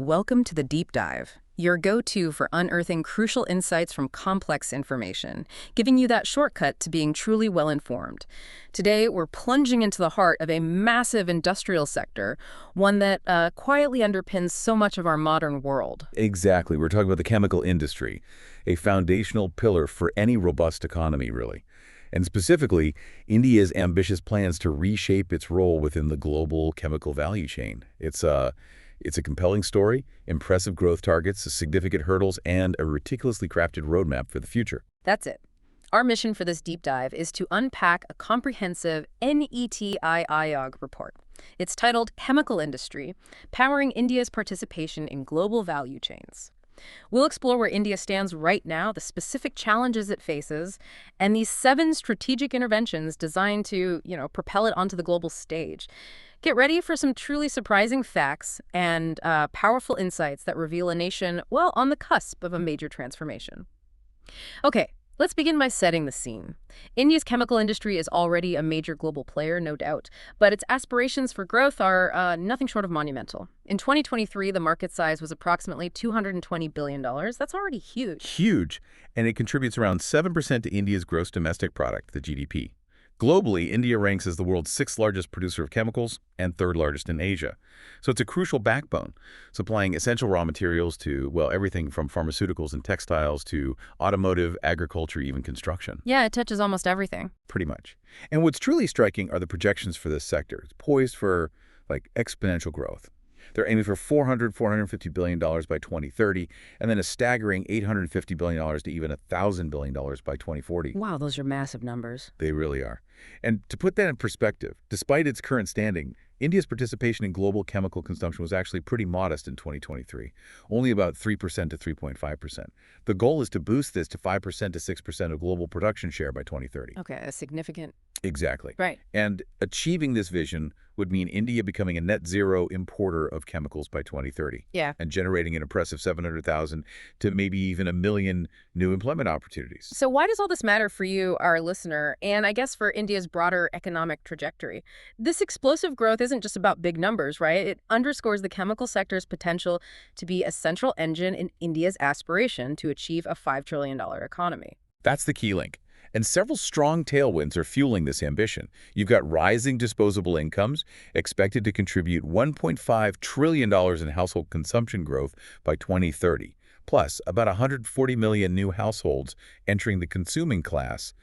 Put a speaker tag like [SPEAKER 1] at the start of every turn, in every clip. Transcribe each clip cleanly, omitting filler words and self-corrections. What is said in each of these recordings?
[SPEAKER 1] Welcome to the Deep Dive, your go-to for unearthing crucial insights from complex information, giving you that shortcut to being truly well-informed. Today, we're plunging into the heart of a massive industrial sector, one that quietly underpins so much of our modern world.
[SPEAKER 2] Exactly. We're talking about the chemical industry, a foundational pillar for any robust economy, really. And specifically, India's ambitious plans to reshape its role within the global chemical value chain. It's a compelling story, impressive growth targets, significant hurdles, and a meticulously crafted roadmap for the future.
[SPEAKER 1] That's it. Our mission for this deep dive is to unpack a comprehensive NITI Aayog report. It's titled Chemical Industry, Powering India's Participation in Global Value Chains. We'll explore where India stands right now, the specific challenges it faces, and these 7 strategic interventions designed to, propel it onto the global stage. Get ready for some truly surprising facts and powerful insights that reveal a nation, well, on the cusp of a major transformation. Okay, let's begin by setting the scene. India's chemical industry is already a major global player, no doubt, but its aspirations for growth are nothing short of monumental. In 2023, the market size was approximately $220 billion. That's already huge.
[SPEAKER 2] Huge, and it contributes around 7% to India's gross domestic product, the GDP. Globally, India ranks as the world's 6th largest producer of chemicals and 3rd largest in Asia. So it's a crucial backbone, supplying essential raw materials to, well, everything from pharmaceuticals and textiles to automotive, agriculture, even construction.
[SPEAKER 1] Yeah, it touches almost everything.
[SPEAKER 2] Pretty much. And what's truly striking are the projections for this sector. It's poised for, exponential growth. They're aiming for $450 billion by 2030, and then a staggering $850 billion to even $1,000 billion by 2040.
[SPEAKER 1] Wow, those are massive numbers.
[SPEAKER 2] They really are. And to put that in perspective, despite its current standing, India's participation in global chemical consumption was actually pretty modest in 2023, only about 3% to 3.5%. The goal is to boost this to 5% to 6% of global production share by 2030.
[SPEAKER 1] Okay, a significant...
[SPEAKER 2] Exactly.
[SPEAKER 1] Right.
[SPEAKER 2] And achieving this vision would mean India becoming a net zero importer of chemicals by 2030.
[SPEAKER 1] Yeah.
[SPEAKER 2] And generating an impressive 700,000 to maybe even 1 million new employment opportunities.
[SPEAKER 1] So why does all this matter for you, our listener, and I guess for India's broader economic trajectory? This explosive growth isn't just about big numbers, right? It underscores the chemical sector's potential to be a central engine in India's aspiration to achieve a $5 trillion economy.
[SPEAKER 2] That's the key link. And several strong tailwinds are fueling this ambition. You've got rising disposable incomes, expected to contribute $1.5 trillion in household consumption growth by 2030, plus about 140 million new households entering the consuming class,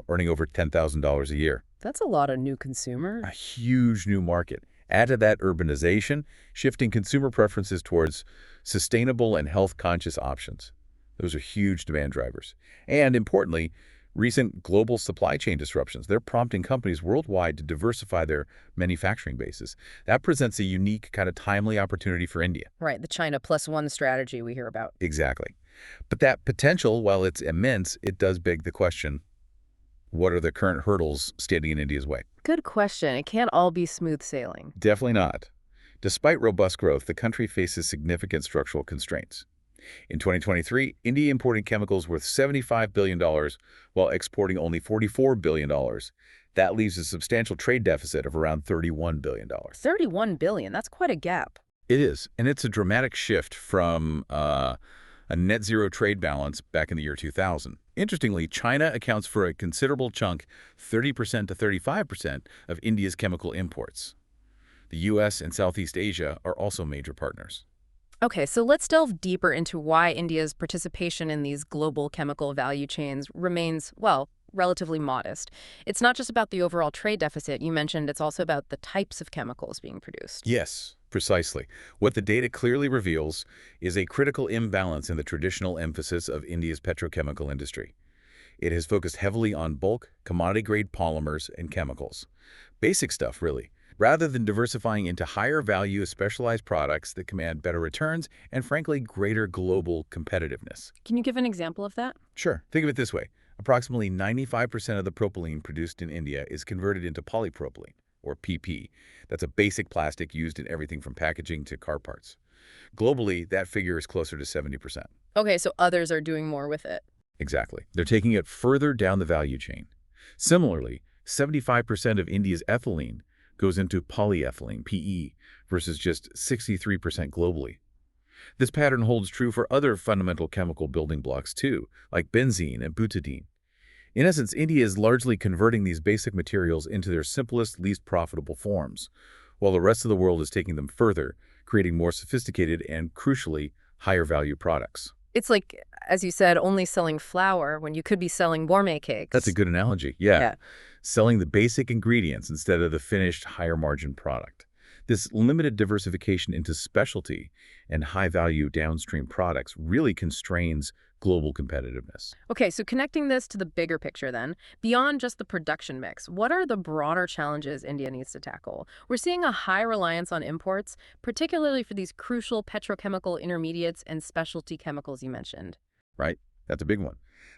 [SPEAKER 2] earning over $10,000 a year.
[SPEAKER 1] That's a lot of new consumers.
[SPEAKER 2] A huge new market. Add to that urbanization, shifting consumer preferences towards sustainable and health-conscious options. Those are huge demand drivers. And importantly, recent global supply chain disruptions, they're prompting companies worldwide to diversify their manufacturing bases. That presents a unique, kind of timely opportunity for India.
[SPEAKER 1] Right, the China plus one strategy we hear about.
[SPEAKER 2] Exactly. But that potential, while it's immense, it does beg the question, what are the current hurdles standing in India's way?
[SPEAKER 1] Good question. It can't all be smooth sailing.
[SPEAKER 2] Definitely not. Despite robust growth, the country faces significant structural constraints. In 2023, India imported chemicals worth $75 billion while exporting only $44 billion. That leaves a substantial trade deficit of around $31 billion.
[SPEAKER 1] $31 billion? That's quite a gap.
[SPEAKER 2] It is, and it's a dramatic shift from a net zero trade balance back in the year 2000. Interestingly, China accounts for a considerable chunk, 30% to 35%, of India's chemical imports. The U.S. and Southeast Asia are also major partners.
[SPEAKER 1] Okay, so let's delve deeper into why India's participation in these global chemical value chains remains, well, relatively modest. It's not just about the overall trade deficit. You mentioned it's also about the types of chemicals being produced.
[SPEAKER 2] Yes, precisely. What the data clearly reveals is a critical imbalance in the traditional emphasis of India's petrochemical industry. It has focused heavily on bulk, commodity-grade polymers and chemicals. Basic stuff, really, rather than diversifying into higher-value specialized products that command better returns and, frankly, greater global competitiveness.
[SPEAKER 1] Can you give an example of that?
[SPEAKER 2] Sure. Think of it this way. Approximately 95% of the propylene produced in India is converted into polypropylene, or PP. That's a basic plastic used in everything from packaging to car parts. Globally, that figure is closer to 70%.
[SPEAKER 1] Okay, so others are doing more with it.
[SPEAKER 2] Exactly. They're taking it further down the value chain. Similarly, 75% of India's ethylene goes into polyethylene, PE, versus just 63% globally. This pattern holds true for other fundamental chemical building blocks too, like benzene and butadiene. In essence, India is largely converting these basic materials into their simplest, least profitable forms, while the rest of the world is taking them further, creating more sophisticated and, crucially, higher value products.
[SPEAKER 1] It's like, as you said, only selling flour when you could be selling gourmet
[SPEAKER 2] That's a
[SPEAKER 1] cakes.
[SPEAKER 2] good analogy. Yeah.
[SPEAKER 1] Yeah.
[SPEAKER 2] Selling the basic ingredients instead of the finished higher margin product. This limited diversification into specialty and high-value downstream products really constrains global competitiveness.
[SPEAKER 1] Okay, so connecting this to the bigger picture then, beyond just the production mix, what are the broader challenges India needs to tackle? We're seeing a high reliance on imports, particularly for these crucial petrochemical intermediates and specialty chemicals you mentioned.
[SPEAKER 2] Right? That's a big one.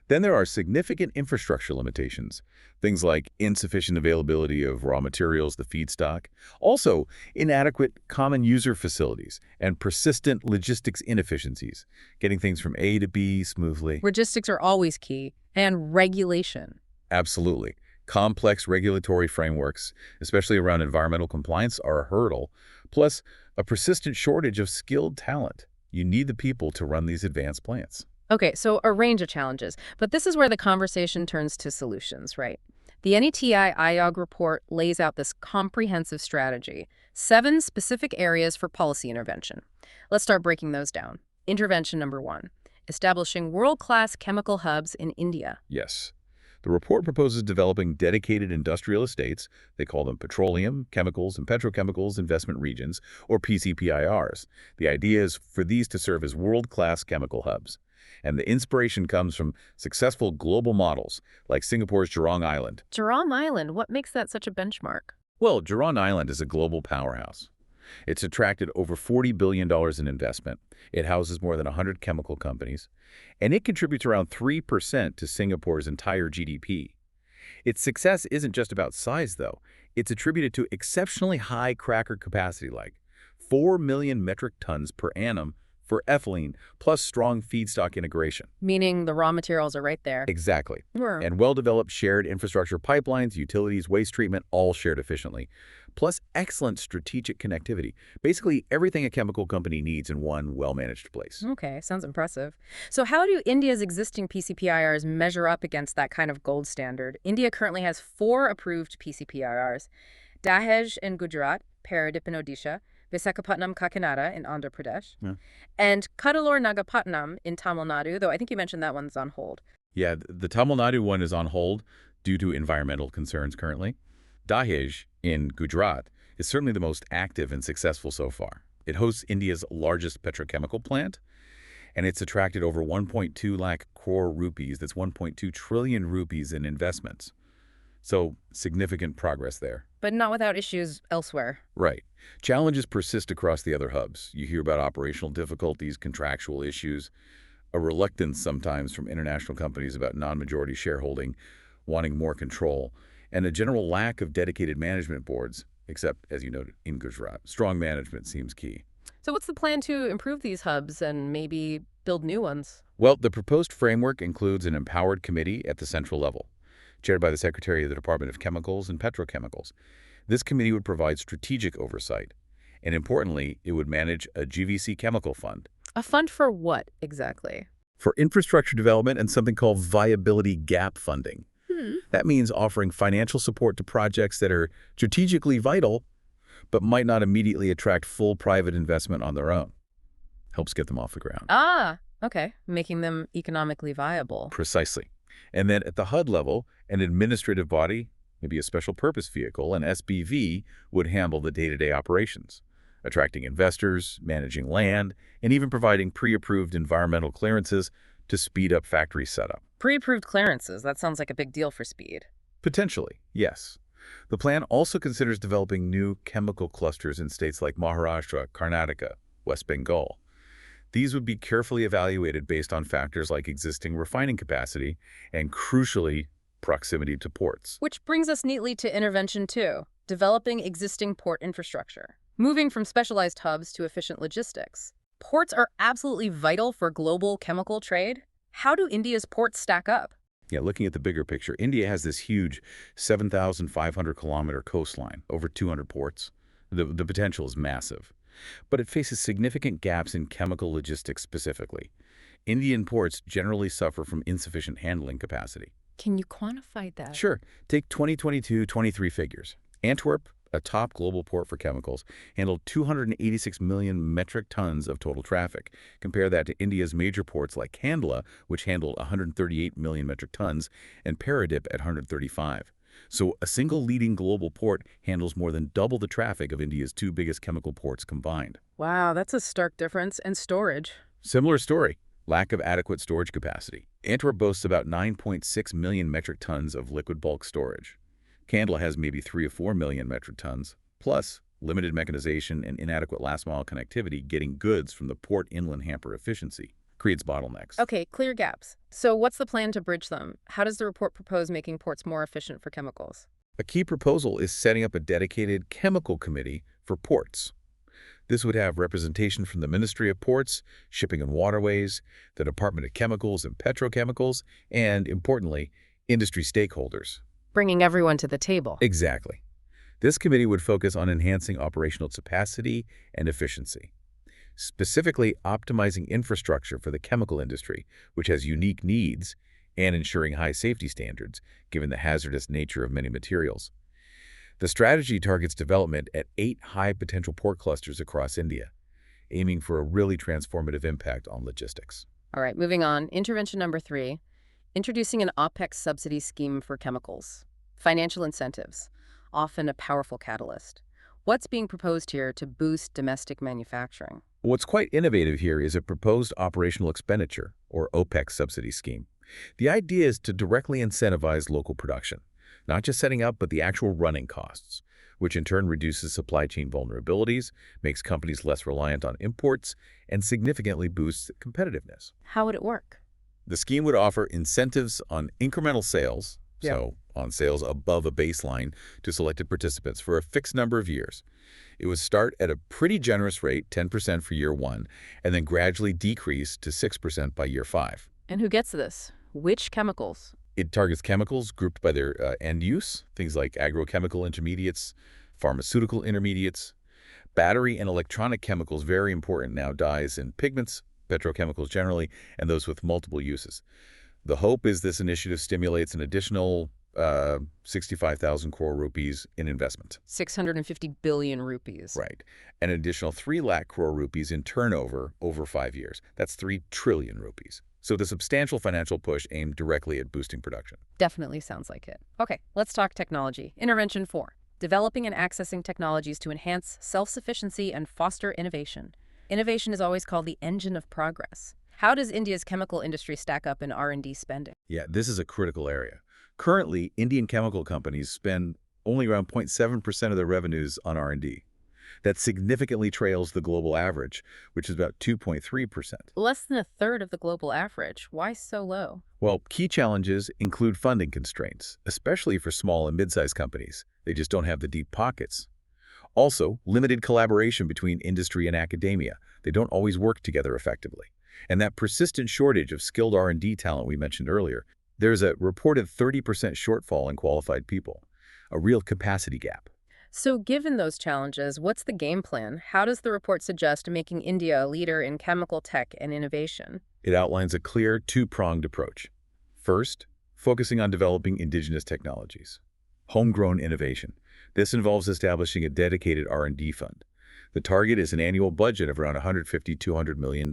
[SPEAKER 2] Then there are significant infrastructure limitations, things like insufficient availability of raw materials, the feedstock, also inadequate common user facilities, and persistent logistics inefficiencies, getting things from A to B smoothly.
[SPEAKER 1] Logistics are always key, and regulation.
[SPEAKER 2] Absolutely. Complex regulatory frameworks, especially around environmental compliance, are a hurdle, plus a persistent shortage of skilled talent. You need the people to run these advanced plants.
[SPEAKER 1] Okay, so a range of challenges, but this is where the conversation turns to solutions, right? The NITI Aayog report lays out this comprehensive strategy, 7 specific areas for policy intervention. Let's start breaking those down. Intervention number 1, establishing world-class chemical hubs in India.
[SPEAKER 2] Yes. The report proposes developing dedicated industrial estates, they call them petroleum, chemicals, and petrochemicals investment regions, or PCPIRs. The idea is for these to serve as world-class chemical hubs. And the inspiration comes from successful global models, like Singapore's Jurong Island.
[SPEAKER 1] Jurong Island, what makes that such a benchmark?
[SPEAKER 2] Well, Jurong Island is a global powerhouse. It's attracted over $40 billion in investment. It houses more than 100 chemical companies, and it contributes around 3% to Singapore's entire GDP. Its success isn't just about size, though. It's attributed to exceptionally high cracker capacity, like 4 million metric tons per annum for ethylene, plus strong feedstock integration.
[SPEAKER 1] Meaning the raw materials are right there.
[SPEAKER 2] Exactly.
[SPEAKER 1] Sure.
[SPEAKER 2] And well-developed shared infrastructure pipelines, utilities, waste treatment, all shared efficiently. Plus excellent strategic connectivity. Basically, everything a chemical company needs in one well-managed place.
[SPEAKER 1] Okay, sounds impressive. So how do India's existing PCPIRs measure up against that kind of gold standard? India currently has 4 approved PCPIRs: Dahej in Gujarat, Paradip in Odisha, Visakhapatnam Kakinada in Andhra Pradesh,
[SPEAKER 2] Yeah.
[SPEAKER 1] and Cuddalore Nagapattinam in Tamil Nadu, though I think you mentioned that one's on hold.
[SPEAKER 2] Yeah, the Tamil Nadu one is on hold due to environmental concerns currently. Dahej in Gujarat is certainly the most active and successful so far. It hosts India's largest petrochemical plant, and it's attracted over 1.2 lakh crore rupees, that's 1.2 trillion rupees in investments. So significant progress there.
[SPEAKER 1] But not without issues elsewhere.
[SPEAKER 2] Right. Challenges persist across the other hubs. You hear about operational difficulties, contractual issues, a reluctance sometimes from international companies about non-majority shareholding, wanting more control, and a general lack of dedicated management boards, except, as you noted, in Gujarat. Strong management seems key.
[SPEAKER 1] So what's the plan to improve these hubs and maybe build new ones?
[SPEAKER 2] Well, the proposed framework includes an empowered committee at the central level, chaired by the Secretary of the Department of Chemicals and Petrochemicals. This committee would provide strategic oversight, and importantly, it would manage a GVC chemical fund
[SPEAKER 1] A fund for what exactly?
[SPEAKER 2] for infrastructure development and something called viability gap funding. That means offering financial support to projects that are strategically vital, but might not immediately attract full private investment on their own. Helps get them off the ground.
[SPEAKER 1] Ah, okay. Making them economically viable.
[SPEAKER 2] Precisely. And then at the HUD level, an administrative body, maybe a special purpose vehicle, an SPV, would handle the day-to-day operations, attracting investors, managing land, and even providing pre-approved environmental clearances to speed up factory setup.
[SPEAKER 1] Pre-approved clearances, that sounds like a big deal for speed.
[SPEAKER 2] Potentially, yes. The plan also considers developing new chemical clusters in states like Maharashtra, Karnataka, West Bengal. These would be carefully evaluated based on factors like existing refining capacity and, crucially, proximity to ports.
[SPEAKER 1] Which brings us neatly to intervention 2, developing existing port infrastructure. Moving from specialized hubs to efficient logistics. Ports are absolutely vital for global chemical trade. How do India's ports stack up?
[SPEAKER 2] Yeah, looking at the bigger picture, India has this huge 7,500-kilometer coastline, over 200 ports. The potential is massive. But it faces significant gaps in chemical logistics specifically. Indian ports generally suffer from insufficient handling capacity.
[SPEAKER 1] Can you quantify that?
[SPEAKER 2] Sure, take 2022-23 figures. Antwerp, a top global port for chemicals, handled 286 million metric tons of total traffic. Compare that to India's major ports like Kandla, which handled 138 million metric tons, and Paradip at 135. So a single leading global port handles more than double the traffic of India's two biggest chemical ports combined.
[SPEAKER 1] Wow, that's a stark difference. And storage.
[SPEAKER 2] Similar story. Lack of adequate storage capacity. Antwerp boasts about 9.6 million metric tons of liquid bulk storage. Kandla has maybe 3 or 4 million metric tons, plus limited mechanization and inadequate last-mile connectivity getting goods from the port inland hamper efficiency creates bottlenecks.
[SPEAKER 1] Okay, clear gaps. So what's the plan to bridge them? How does the report propose making ports more efficient for chemicals?
[SPEAKER 2] A key proposal is setting up a dedicated chemical committee for ports. This would have representation from the Ministry of Ports, Shipping and Waterways, the Department of Chemicals and Petrochemicals, and, importantly, industry stakeholders.
[SPEAKER 1] Bringing everyone to the table.
[SPEAKER 2] Exactly. This committee would focus on enhancing operational capacity and efficiency, specifically optimizing infrastructure for the chemical industry, which has unique needs, and ensuring high safety standards, given the hazardous nature of many materials. The strategy targets development at 8 high-potential port clusters across India, aiming for a really transformative impact on logistics.
[SPEAKER 1] All right, moving on. Intervention number 3, introducing an Opex subsidy scheme for chemicals. Financial incentives, often a powerful catalyst. What's being proposed here to boost domestic manufacturing?
[SPEAKER 2] What's quite innovative here is a proposed operational expenditure, or Opex subsidy scheme. The idea is to directly incentivize local production, not just setting up, but the actual running costs, which in turn reduces supply chain vulnerabilities, makes companies less reliant on imports, and significantly boosts competitiveness.
[SPEAKER 1] How would it work?
[SPEAKER 2] The scheme would offer incentives on incremental sales, so on sales above a baseline to selected participants for a fixed number of years. It would start at a pretty generous rate, 10% for year 1, and then gradually decrease to 6% by year 5.
[SPEAKER 1] And who gets this? Which chemicals?
[SPEAKER 2] It targets chemicals grouped by their end use, things like agrochemical intermediates, pharmaceutical intermediates, battery and electronic chemicals, very important now, dyes and pigments, petrochemicals generally, and those with multiple uses. The hope is this initiative stimulates an additional 65,000 crore rupees in investment.
[SPEAKER 1] 650 billion rupees.
[SPEAKER 2] Right. An additional 3 lakh crore rupees in turnover over 5 years. That's 3 trillion rupees. So the substantial financial push aimed directly at boosting production.
[SPEAKER 1] Definitely sounds like it. Okay, let's talk technology. Intervention 4, developing and accessing technologies to enhance self-sufficiency and foster innovation. Innovation is always called the engine of progress. How does India's chemical industry stack up in R&D spending?
[SPEAKER 2] Yeah, this is a critical area. Currently, Indian chemical companies spend only around 0.7% of their revenues on R&D. That significantly trails the global average, which is about 2.3%.
[SPEAKER 1] Less than a third of the global average. Why so low?
[SPEAKER 2] Well, key challenges include funding constraints, especially for small and mid-sized companies. They just don't have the deep pockets. Also, limited collaboration between industry and academia. They don't always work together effectively. And that persistent shortage of skilled R&D talent we mentioned earlier. There's a reported 30% shortfall in qualified people, a real capacity gap.
[SPEAKER 1] So given those challenges, what's the game plan? How does the report suggest making India a leader in chemical tech and innovation?
[SPEAKER 2] It outlines a clear two-pronged approach. First, focusing on developing indigenous technologies. Homegrown innovation. This involves establishing a dedicated R&D fund. The target is an annual budget of around $150–200 million.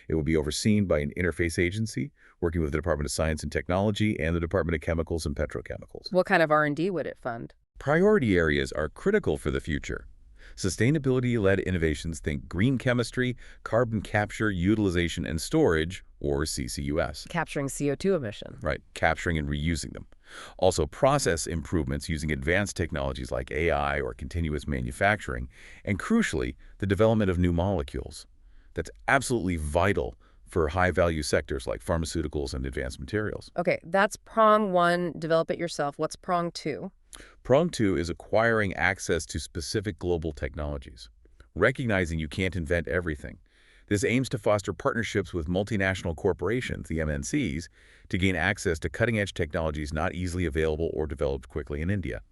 [SPEAKER 2] It will be overseen by an interface agency working with the Department of Science and Technology and the Department of Chemicals and Petrochemicals.
[SPEAKER 1] What kind of R&D would it fund?
[SPEAKER 2] Priority areas are critical for the future. Sustainability-led innovations, think green chemistry, carbon capture, utilization, and storage, or CCUS.
[SPEAKER 1] Capturing CO2 emissions.
[SPEAKER 2] Right, capturing and reusing them. Also, process improvements using advanced technologies like AI or continuous manufacturing, and crucially, the development of new molecules. That's absolutely vital for high-value sectors like pharmaceuticals and advanced materials.
[SPEAKER 1] Okay, that's prong 1, develop it yourself. What's prong 2?
[SPEAKER 2] Prong 2 is acquiring access to specific global technologies, recognizing you can't invent everything. This aims to foster partnerships with multinational corporations, the MNCs, to gain access to cutting-edge technologies not easily available or developed quickly in India.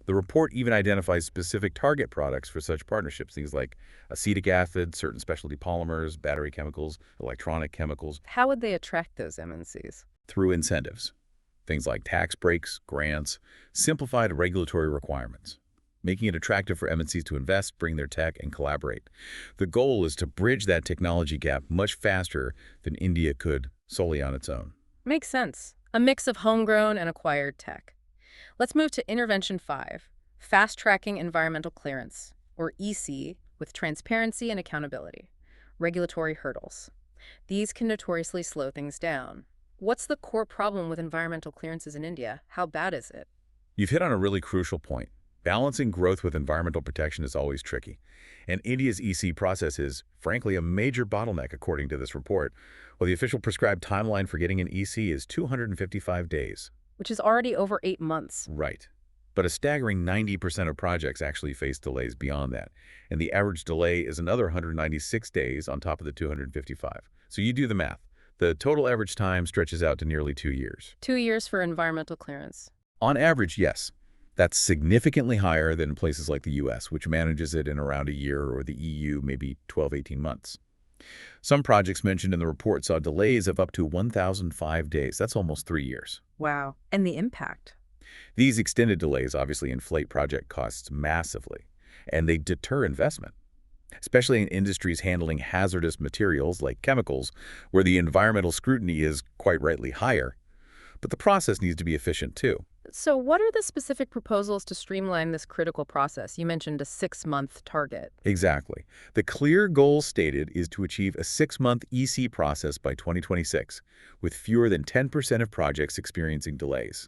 [SPEAKER 2] The report even identifies specific target products for such partnerships, things like acetic acid, certain specialty polymers, battery chemicals, electronic chemicals,
[SPEAKER 1] How would they attract those MNCs?
[SPEAKER 2] through incentives. Things like tax breaks, grants, simplified regulatory requirements, making it attractive for MNCs to invest, bring their tech, and collaborate. The goal is to bridge that technology gap much faster than India could solely on its own.
[SPEAKER 1] Makes sense. A mix of homegrown and acquired tech. Let's move to Intervention 5, Fast-Tracking Environmental Clearance, or EC, with transparency and accountability. Regulatory hurdles. These can notoriously slow things down. What's the core problem with environmental clearances in India? How bad is it?
[SPEAKER 2] You've hit on a really crucial point. Balancing growth with environmental protection is always tricky. And India's EC process is, frankly, a major bottleneck, according to this report. Well, the official prescribed timeline for getting an EC is 255 days.
[SPEAKER 1] Which is already over 8 months.
[SPEAKER 2] Right. But a staggering 90% of projects actually face delays beyond that. And the average delay is another 196 days on top of the 255. So you do the math. The total average time stretches out to nearly 2 years.
[SPEAKER 1] 2 years for environmental clearance.
[SPEAKER 2] On average, yes. That's significantly higher than places like the US, which manages it in around a year, or the EU, maybe 12, 18 months. Some projects mentioned in the report saw delays of up to 1,005 days. That's almost 3 years.
[SPEAKER 1] Wow. And the impact?
[SPEAKER 2] These extended delays obviously inflate project costs massively, and they deter investment, especially in industries handling hazardous materials like chemicals, where the environmental scrutiny is quite rightly higher. But the process needs to be efficient too.
[SPEAKER 1] So what are the specific proposals to streamline this critical process? You mentioned a 6-month target.
[SPEAKER 2] Exactly. The clear goal stated is to achieve a 6-month EC process by 2026, with fewer than 10% of projects experiencing delays.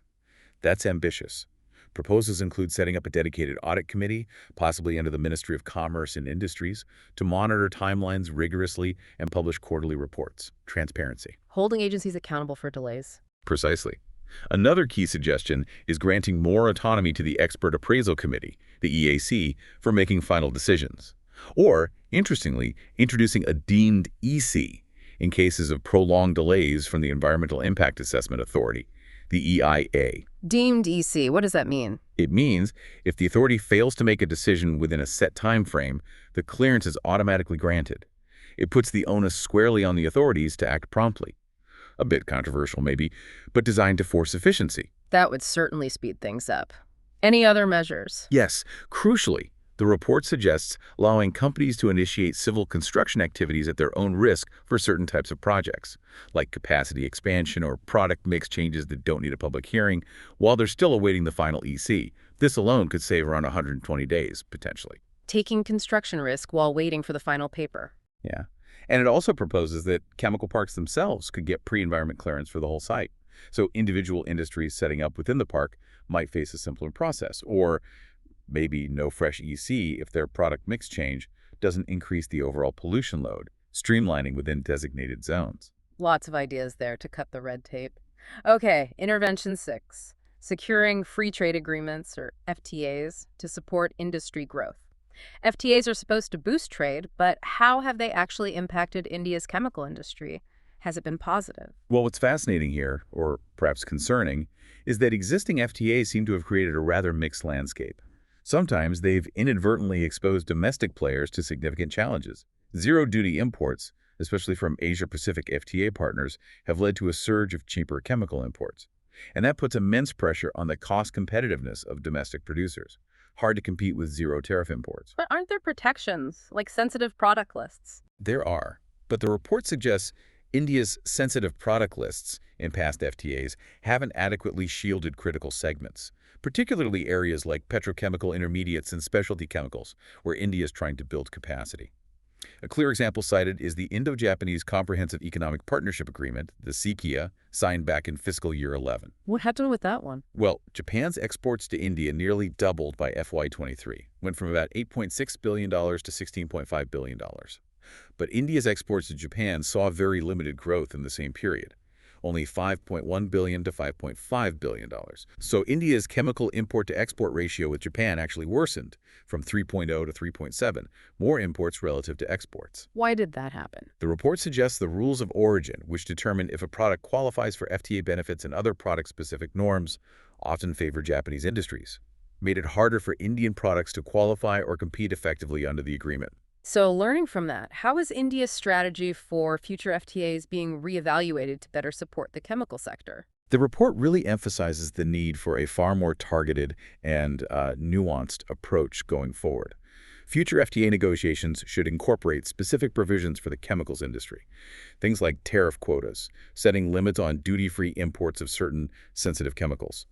[SPEAKER 2] That's ambitious. Proposals include setting up a dedicated audit committee, possibly under the Ministry of Commerce and Industries, to monitor timelines rigorously and publish quarterly reports. Transparency.
[SPEAKER 1] Holding agencies accountable for delays.
[SPEAKER 2] Precisely. Another key suggestion is granting more autonomy to the Expert Appraisal Committee, the EAC, for making final decisions. Or, interestingly, introducing a deemed EC in cases of prolonged delays from the Environmental Impact Assessment Authority, the EIA.
[SPEAKER 1] Deemed EC, what does that mean?
[SPEAKER 2] It means if the authority fails to make a decision within a set time frame, the clearance is automatically granted. It puts the onus squarely on the authorities to act promptly. A bit controversial maybe, but designed to force efficiency.
[SPEAKER 1] That would certainly speed things up. Any other measures?
[SPEAKER 2] Yes, crucially, the report suggests allowing companies to initiate civil construction activities at their own risk for certain types of projects, like capacity expansion or product mix changes that don't need a public hearing, while they're still awaiting the final EC. This alone could save around 120 days, potentially.
[SPEAKER 1] Taking construction risk while waiting for the final paper.
[SPEAKER 2] Yeah. And it also proposes that chemical parks themselves could get pre-environment clearance for the whole site. So individual industries setting up within the park might face a simpler process, or maybe no fresh EC if their product mix change doesn't increase the overall pollution load, streamlining within designated zones.
[SPEAKER 1] Lots of ideas there to cut the red tape. Okay, Intervention 6, securing free trade agreements, or FTAs, to support industry growth. FTAs are supposed to boost trade, but how have they actually impacted India's chemical industry? Has it been positive?
[SPEAKER 2] Well, what's fascinating here, or perhaps concerning, is that existing FTAs seem to have created a rather mixed landscape. Sometimes they've inadvertently exposed domestic players to significant challenges. Zero-duty imports, especially from Asia-Pacific FTA partners, have led to a surge of cheaper chemical imports. And that puts immense pressure on the cost competitiveness of domestic producers. Hard to compete with zero-tariff imports.
[SPEAKER 1] But aren't there protections, like sensitive product lists?
[SPEAKER 2] There are, but the report suggests India's sensitive product lists in past FTAs haven't adequately shielded critical segments, particularly areas like petrochemical intermediates and specialty chemicals, where India is trying to build capacity. A clear example cited is the Indo-Japanese Comprehensive Economic Partnership Agreement, the CECIA, signed back in fiscal year 11.
[SPEAKER 1] What happened with that one?
[SPEAKER 2] Well, Japan's exports to India nearly doubled by FY23, went from about $8.6 billion to $16.5 billion. But India's exports to Japan saw very limited growth in the same period, only $5.1 billion to $5.5 billion. So India's chemical import-to-export ratio with Japan actually worsened from 3.0 to 3.7, more imports relative to exports.
[SPEAKER 1] Why did that happen?
[SPEAKER 2] The report suggests the rules of origin, which determine if a product qualifies for FTA benefits and other product-specific norms, often favor Japanese industries. made it harder for Indian products to qualify or compete effectively under the agreement.
[SPEAKER 1] So learning from that, how is India's strategy for future FTAs being reevaluated to better support the chemical sector?
[SPEAKER 2] The report really emphasizes the need for a far more targeted and nuanced approach going forward. Future FTA negotiations should incorporate specific provisions for the chemicals industry. Things like tariff quotas, setting limits on duty-free imports of certain sensitive chemicals,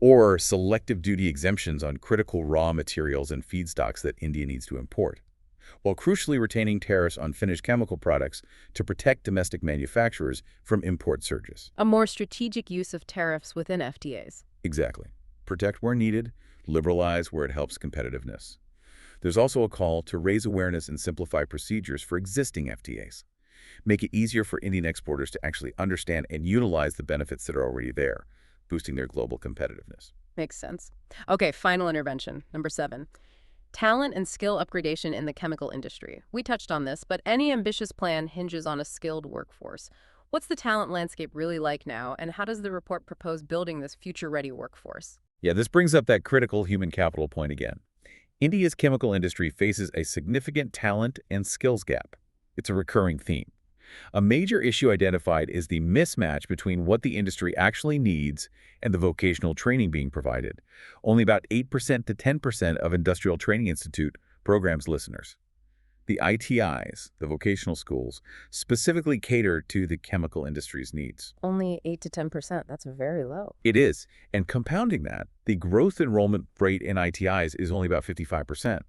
[SPEAKER 2] or selective duty exemptions on critical raw materials and feedstocks that India needs to import, while crucially retaining tariffs on finished chemical products to protect domestic manufacturers from import surges.
[SPEAKER 1] A more strategic use of tariffs within FTAs.
[SPEAKER 2] Exactly. Protect where needed, liberalize where it helps competitiveness. There's also a call to raise awareness and simplify procedures for existing FTAs. Make it easier for Indian exporters to actually understand and utilize the benefits that are already there, boosting their global competitiveness.
[SPEAKER 1] Makes sense. Okay, final intervention, number 7. Talent and skill upgradation in the chemical industry. We touched on this, but any ambitious plan hinges on a skilled workforce. What's the talent landscape really like now, and how does the report propose building this future-ready workforce?
[SPEAKER 2] Yeah, this brings up that critical human capital point again. India's chemical industry faces a significant talent and skills gap. It's a recurring theme. A major issue identified is the mismatch between what the industry actually needs and the vocational training being provided. Only about 8% to 10% of Industrial Training Institute programs listeners. The ITIs, the vocational schools, specifically cater to the chemical industry's needs.
[SPEAKER 1] Only 8 to 10%. That's very low.
[SPEAKER 2] It is, and compounding that, the growth enrollment rate in ITIs is only about 55%,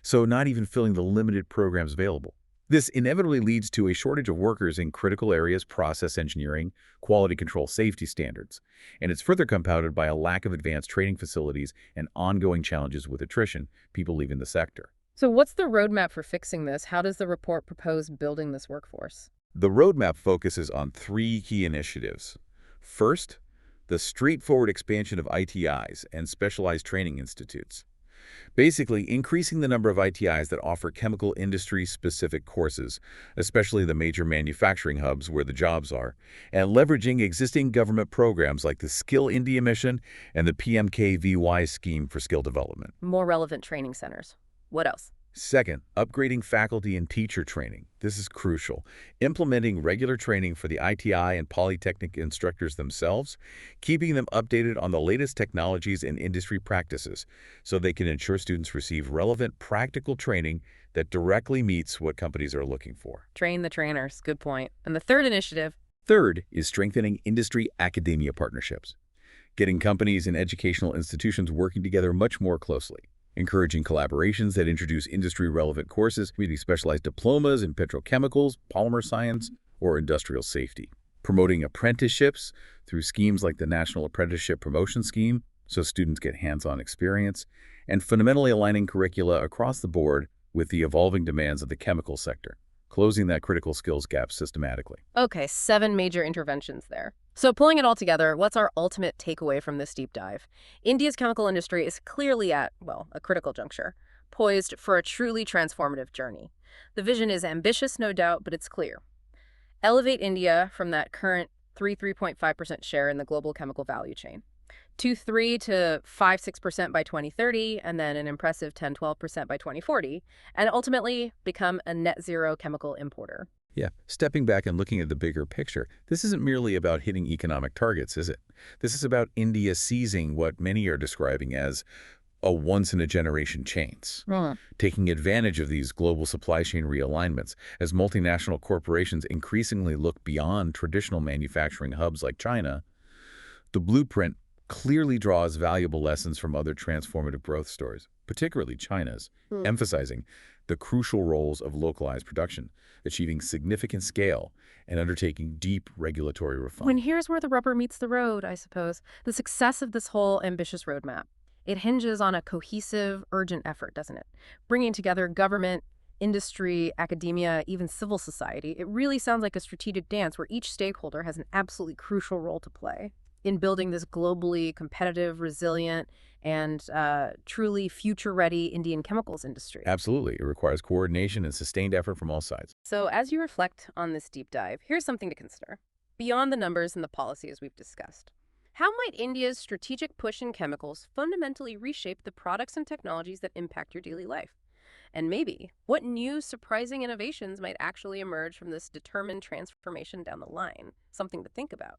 [SPEAKER 2] so not even filling the limited programs available. This inevitably leads to a shortage of workers in critical areas, process engineering, quality control, safety standards, and it's further compounded by a lack of advanced training facilities and ongoing challenges with attrition, people leaving the sector.
[SPEAKER 1] So what's the roadmap for fixing this? How does the report propose building this workforce?
[SPEAKER 2] The roadmap focuses on 3 key initiatives. First, the straightforward expansion of ITIs and specialized training institutes. Basically, increasing the number of ITIs that offer chemical industry-specific courses, especially the major manufacturing hubs where the jobs are, and leveraging existing government programs like the Skill India Mission and the PMKVY scheme for skill development.
[SPEAKER 1] More relevant training centers. What else?
[SPEAKER 2] Second, upgrading faculty and teacher training. This is crucial. Implementing regular training for the ITI and polytechnic instructors themselves, keeping them updated on the latest technologies and industry practices so they can ensure students receive relevant practical training that directly meets what companies are looking for.
[SPEAKER 1] Train the trainers. Good point. And the third initiative?
[SPEAKER 2] Third is strengthening industry-academia partnerships, getting companies and educational institutions working together much more closely. Encouraging collaborations that introduce industry-relevant courses, maybe specialized diplomas in petrochemicals, polymer science, or industrial safety. Promoting apprenticeships through schemes like the National Apprenticeship Promotion Scheme, so students get hands-on experience, and fundamentally aligning curricula across the board with the evolving demands of the chemical sector, closing that critical skills gap systematically.
[SPEAKER 1] Okay, 7 major interventions there. So pulling it all together, what's our ultimate takeaway from this deep dive? India's chemical industry is clearly at, well, a critical juncture, poised for a truly transformative journey. The vision is ambitious, no doubt, but it's clear. Elevate India from that current 3.5% share in the global chemical value chain to 3 to 5-6% by 2030, and then an impressive 10-12% by 2040, and ultimately become a net zero chemical importer.
[SPEAKER 2] Yeah, stepping back and looking at the bigger picture, this isn't merely about hitting economic targets, is it? This is about India seizing what many are describing as a once-in-a-generation chance, taking advantage of these global supply chain realignments as multinational corporations increasingly look beyond traditional manufacturing hubs like China. The blueprint clearly draws valuable lessons from other transformative growth stories, particularly China's, emphasizing the crucial roles of localized production, achieving significant scale, and undertaking deep regulatory reform.
[SPEAKER 1] When here's where the rubber meets the road, I suppose, the success of this whole ambitious roadmap. It hinges on a cohesive, urgent effort, doesn't it? Bringing together government, industry, academia, even civil society. It really sounds like a strategic dance where each stakeholder has an absolutely crucial role to play in building this globally competitive, resilient, and truly future-ready Indian chemicals industry.
[SPEAKER 2] Absolutely. It requires coordination and sustained effort from all sides.
[SPEAKER 1] So as you reflect on this deep dive, here's something to consider. Beyond the numbers and the policies we've discussed, How might India's strategic push in chemicals fundamentally reshape the products and technologies that impact your daily life? And maybe, what new surprising innovations might actually emerge from this determined transformation down the line? Something to think about.